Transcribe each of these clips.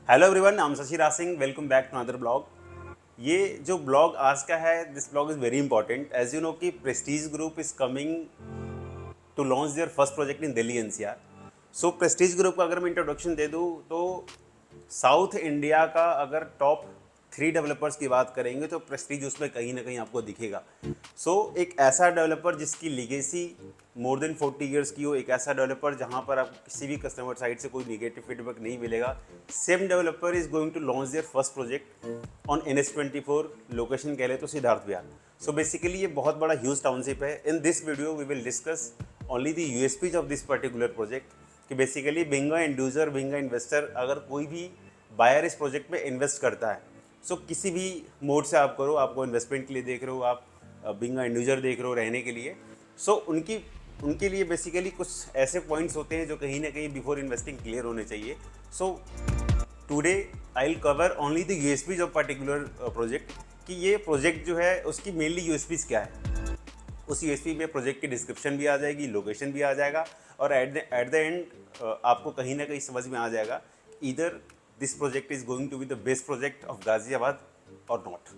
Hello everyone, I am Shashi Raj Singh. Welcome back to another blog. ये जो blog आज का है, this blog is very important. As you know कि Prestige group is coming to launch their first project in Delhi NCR. So Prestige group का अगर मैं introduction दे दूँ तो साउथ इंडिया का अगर टॉप 3 डेवलपर्स की बात करेंगे तो प्रेस्टीज उसमें कहीं ना कहीं आपको दिखेगा। एक ऐसा डेवलपर जिसकी लीगेसी मोर देन 40 ईयर्स की हो, एक ऐसा डेवलपर जहां पर आपको किसी भी कस्टमर साइड से कोई निगेटिव फीडबैक नहीं मिलेगा। Same developer is going to launch their first project on NH24 location कह ले तो सिद्धार्थ विहार। सो बेसिकली ये बहुत बड़ा ह्यूज टाउनशिप है। In this video we will discuss only the USPs of this particular project कि basically being a end user, being a investor, अगर कोई भी बायर इस प्रोजेक्ट में इन्वेस्ट करता है, किसी भी मोड से आप करो, आपको इन्वेस्टमेंट के लिए देख रहे हो, आप बीइंग अ एंड यूजर देख रहे हो रहने के लिए, उनकी उनके लिए बेसिकली कुछ ऐसे पॉइंट्स होते हैं जो कहीं ना कहीं बिफोर इन्वेस्टिंग क्लियर होने चाहिए। Today I will cover only the USPs of particular project कि ये प्रोजेक्ट जो है उसकी मेनली यूएसपीज क्या है। उस यूएसपी में प्रोजेक्ट की डिस्क्रिप्शन भी आ जाएगी, लोकेशन भी आ जाएगा, और एट द एंड आपको कहीं ना कहीं समझ में आ जाएगा इधर this project is going to be the best project of Ghaziabad और नॉट।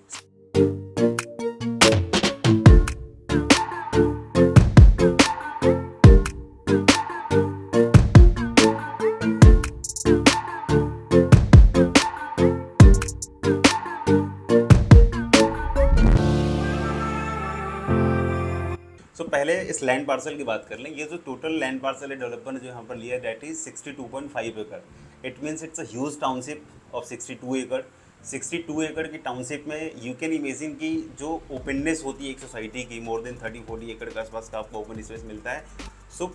पहले इस लैंड पार्सल की बात कर लें। ये जो टोटल लैंड पार्सल है डेवलपर ने जो यहाँ पर लिया, दैट इज 62.5 एकड़। It means it's a huge township of 62 एकड़। 62 एकड़ की टाउनशिप में यू कैन इमेजिन कि जो ओपननेस होती है एक सोसाइटी की, मोर देन 30-40 एकड़ के आसपास का आपको ओपन स्पेस मिलता है।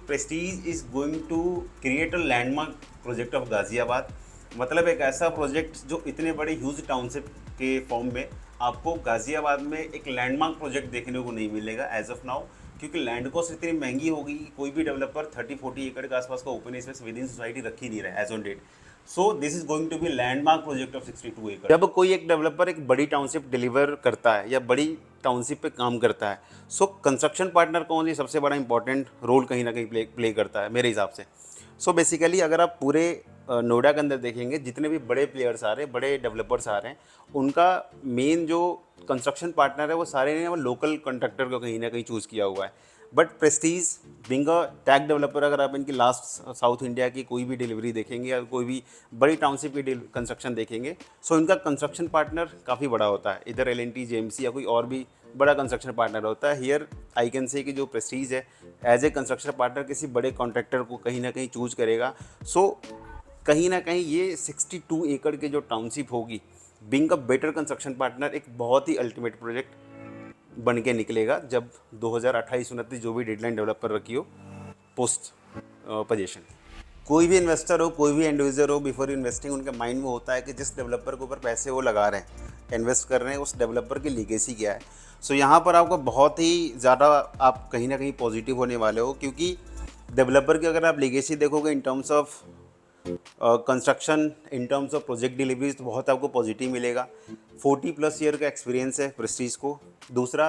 Prestige is going to create a landmark project of Ghaziabad. मतलब एक ऐसा प्रोजेक्ट जो इतने बड़े ह्यूज टाउनशिप के फॉर्म में आपको गाजियाबाद में एक लैंडमार्क प्रोजेक्ट देखने को नहीं मिलेगा एज ऑफ नाउ, क्योंकि लैंड कॉस्ट इतनी महंगी होगी कि कोई भी डेवलपर 30-40 एकड़ के आसपास का open space within society रख ही नहीं रहा है as on date. This is going to be landmark project of 62 एकड़। जब कोई एक डेवलपर एक बड़ी टाउनशिप डिलीवर करता है या बड़ी टाउनशिप पे काम करता है, कंस्ट्रक्शन पार्टनर कौन सी सबसे बड़ा इंपॉर्टेंट रोल कहीं ना कहीं प्ले करता है मेरे हिसाब से। बेसिकली अगर आप पूरे नोएडा के अंदर देखेंगे, जितने भी बड़े प्लेयर्स आ रहे हैं, बड़े डेवलपर्स आ रहे हैं, उनका मेन जो कंस्ट्रक्शन पार्टनर है वो सारे ने वो लोकल कॉन्ट्रैक्टर को कहीं ना कहीं चूज़ किया हुआ है। But Prestige being a tag developer, अगर आप इनकी लास्ट साउथ इंडिया की कोई भी डिलीवरी देखेंगे या कोई भी बड़ी टाउनशिप की कंस्ट्रक्शन देखेंगे, इनका कंस्ट्रक्शन पार्टनर काफ़ी बड़ा होता है। इधर L&T, JMC या कोई और भी बड़ा कंस्ट्रक्शन पार्टनर होता है। हियर आई कैन से कि जो प्रेस्टीज है एज ए कंस्ट्रक्शन पार्टनर किसी बड़े कॉन्ट्रैक्टर को कहीं ना कहीं चूज करेगा। कहीं ना कहीं ये 62 एकड़ के जो टाउनशिप होगी, being a better construction partner, एक बहुत ही अल्टीमेट प्रोजेक्ट बन के निकलेगा जब 2028-29 जो भी डेडलाइन डेवलपर रखी हो पोस्ट पोजीशन। कोई भी इन्वेस्टर हो, कोई भी एंड यूजर हो, बिफोर इन्वेस्टिंग उनके माइंड में होता है कि जिस डेवलपर के ऊपर पैसे वो लगा रहे हैं, इन्वेस्ट कर रहे हैं, उस डेवलपर की लीगेसी क्या है। यहाँ पर आपको बहुत ही ज़्यादा आप कहीं ना कहीं पॉजिटिव होने वाले हो, क्योंकि डेवलपर की अगर आप लीगेसी देखोगे in terms of construction, in terms of project deliveries, तो बहुत आपको पॉजिटिव मिलेगा। 40+ ईयर का एक्सपीरियंस है प्रेस्टीज को। दूसरा,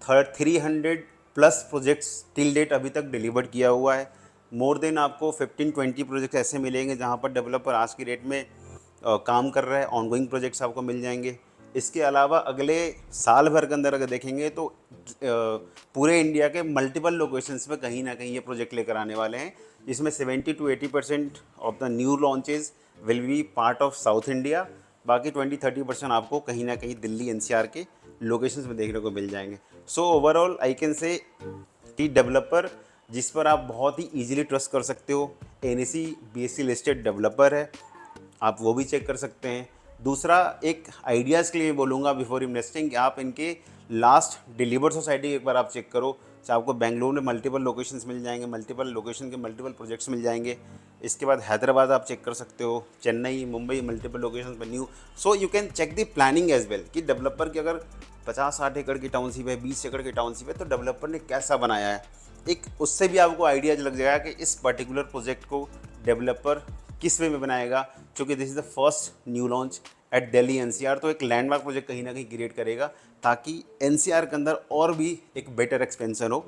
300+ प्रोजेक्ट्स टिल डेट अभी तक डिलीवर्ड किया हुआ है। मोर देन आपको 15-20 प्रोजेक्ट्स ऐसे मिलेंगे जहाँ पर डेवलपर आज की डेट में काम कर रहा है। ऑनगोइंग प्रोजेक्ट्स आपको मिल जाएंगे। इसके अलावा अगले साल भर के अंदर अगर देखेंगे तो पूरे इंडिया के मल्टीपल लोकेशंस में कहीं ना कहीं ये प्रोजेक्ट लेकर आने वाले हैं, जिसमें 70-80% of the new launches will be part of south India. बाकी 20-30% आपको कहीं ना कहीं दिल्ली NCR के लोकेशंस में देखने को मिल जाएंगे। ओवरऑल आई कैन से कि डेवलपर जिस पर आप बहुत ही ईजिली ट्रस्ट कर सकते हो, NSE BSE लिस्टेड डेवलपर है, आप वो भी चेक कर सकते हैं। दूसरा, एक आइडियाज़ के लिए बोलूँगा बिफोर इन्वेस्टिंग, आप इनके लास्ट डिलीवर्ड सोसाइटी एक बार आप चेक करो। आपको बेंगलुरु में मल्टीपल लोकेशंस मिल जाएंगे, मल्टीपल लोकेशन के मल्टीपल प्रोजेक्ट्स मिल जाएंगे। इसके बाद हैदराबाद आप चेक कर सकते हो, चेन्नई, मुंबई, मल्टीपल लोकेशन पर new. You can check the planning as well कि डेवलपर की अगर 50-60 एकड़ की टाउनशिप है, 20 एकड़ की टाउनशिप है, तो डेवलपर ने कैसा बनाया है, एक उससे भी आपको आइडिया लग जाएगा कि इस पर्टिकुलर प्रोजेक्ट को डेवलपर किस वे में बनाएगा। क्योंकि this is the first new launch eight Delhi NCR, तो एक लैंडमार्क प्रोजेक्ट कहीं ना कहीं क्रिएट करेगा ताकि NCR के अंदर और भी एक बेटर एक्सपेंशन हो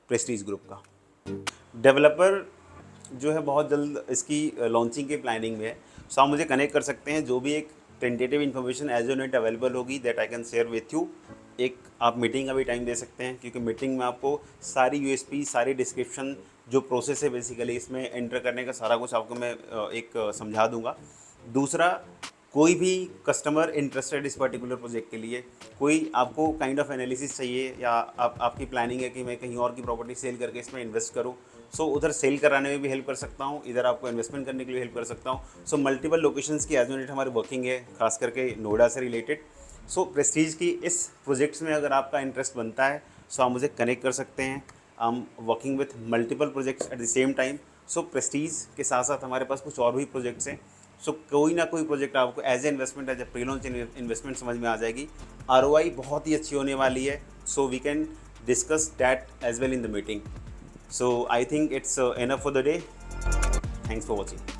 प्रेस्टीज ग्रुप का। डेवलपर जो है बहुत जल्द इसकी लॉन्चिंग के प्लानिंग में है। सो आप मुझे कनेक्ट कर सकते हैं, जो भी एक tentative information as on it available होगी that I can share with you. एक आप मीटिंग का भी टाइम दे सकते हैं, क्योंकि मीटिंग में आपको सारी यूएसपी, सारी डिस्क्रिप्शन, जो प्रोसेस है बेसिकली इसमें एंटर करने का सारा कुछ आपको मैं एक समझा दूंगा। दूसरा, कोई भी कस्टमर इंटरेस्टेड इस पर्टिकुलर प्रोजेक्ट के लिए, कोई आपको काइंड ऑफ एनालिसिस चाहिए, या आपकी प्लानिंग है कि मैं कहीं और की प्रॉपर्टी सेल करके इसमें इन्वेस्ट करूं, सो उधर सेल कराने में भी हेल्प कर सकता हूं, इधर आपको इन्वेस्टमेंट करने के लिए हेल्प कर सकता हूं। सो मल्टीपल लोकेशंस की एज यूनिट हमारी वर्किंग है, खास करके नोएडा से रिलेटेड। सो प्रेस्टीज की इस प्रोजेक्ट्स में अगर आपका इंटरेस्ट बनता है, सो आप मुझे कनेक्ट कर सकते हैं। I am working with multiple projects at the same time. So Prestige के साथ साथ हमारे पास कुछ और भी प्रोजेक्ट्स हैं। सो कोई ना कोई प्रोजेक्ट आपको as a investment, as a pre launch investment समझ में आ जाएगी। ROI बहुत ही अच्छी होने वाली है। So we can discuss that as well in the meeting. So I think it's enough for the day. Thanks for watching.